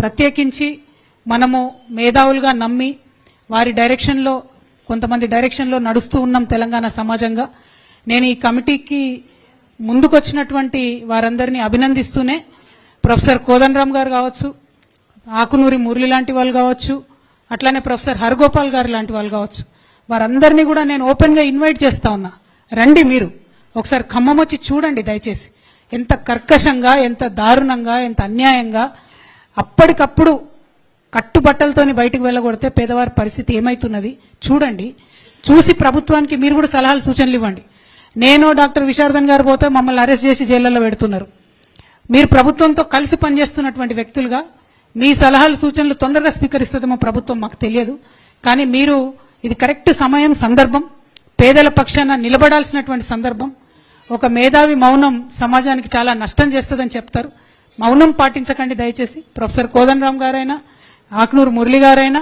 ప్రత్యేకించి మనము మేధావులుగా నమ్మి వారి డైరెక్షన్లో కొంతమంది డైరెక్షన్లో నడుస్తూ ఉన్నాం తెలంగాణ సమాజంగా. నేను ఈ కమిటీకి ముందుకొచ్చినటువంటి వారందరినీ అభినందిస్తూనే ప్రొఫెసర్ కోదండరామ్ గారు కావచ్చు, ఆకునూరి మురళి లాంటి వాళ్ళు కావచ్చు, అట్లానే ప్రొఫెసర్ హరగోపాల్ గారు లాంటి వాళ్ళు కావచ్చు, వారందరినీ కూడా నేను ఓపెన్గా ఇన్వైట్ చేస్తా ఉన్నా. రండి, మీరు ఒకసారి ఖమ్మం వచ్చి చూడండి దయచేసి. ఎంత కర్కశంగా, ఎంత దారుణంగా, ఎంత అన్యాయంగా అప్పటికప్పుడు కట్టుబట్టలతోని బయటకు వెళ్ళగొడితే పేదవారి పరిస్థితి ఏమైతున్నది చూడండి. చూసి ప్రభుత్వానికి మీరు కూడా సలహాలు సూచనలు ఇవ్వండి. నేను డాక్టర్ విశారదన్ గారు పోతే మమ్మల్ని అరెస్ట్ చేసి జైళ్లలో పెడుతున్నారు. మీరు ప్రభుత్వంతో కలిసి పనిచేస్తున్నటువంటి వ్యక్తులుగా మీ సలహాలు సూచనలు తొందరగా స్వీకరిస్తుందేమో ప్రభుత్వం మాకు తెలియదు. కానీ మీరు ఇది కరెక్ట్ సమయం, సందర్భం, పేదల పక్షాన నిలబడాల్సినటువంటి సందర్భం. ఒక మేధావి మౌనం సమాజానికి చాలా నష్టం చేస్తుందని చెప్తారు. మౌనం పాటించకండి దయచేసి. ప్రొఫెసర్ కోదండరామ్ గారైనా, ఆకునూరు మురళి గారైనా,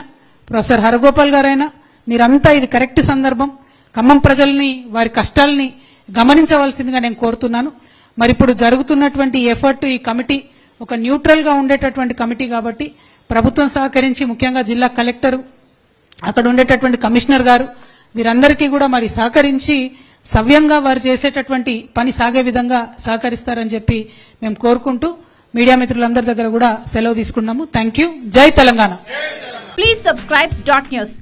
ప్రొఫెసర్ హరగోపాల్ గారైనా, మీరంతా ఇది కరెక్ట్ సందర్భం. ఖమ్మం ప్రజల్ని, వారి కష్టాలని గమనించవలసిందిగా నేను కోరుతున్నాను. మరి ఇప్పుడు జరుగుతున్నటువంటి ఎఫర్ట్, ఈ కమిటీ ఒక న్యూట్రల్ గా ఉండేటటువంటి కమిటీ కాబట్టి ప్రభుత్వం సహకరించి, ముఖ్యంగా జిల్లా కలెక్టర్, అక్కడ ఉండేటటువంటి కమిషనర్ గారు, వీరందరికీ కూడా మరి సహకరించి సవ్యంగా వారు చేసేటటువంటి పని సాగే విధంగా సహకరిస్తారని చెప్పి మేము కోరుకుంటూ మీడియా మిత్రులందరి దగ్గర కూడా సెలవు తీసుకున్నాము. Thank you. జై తెలంగాణ. Please subscribe .news.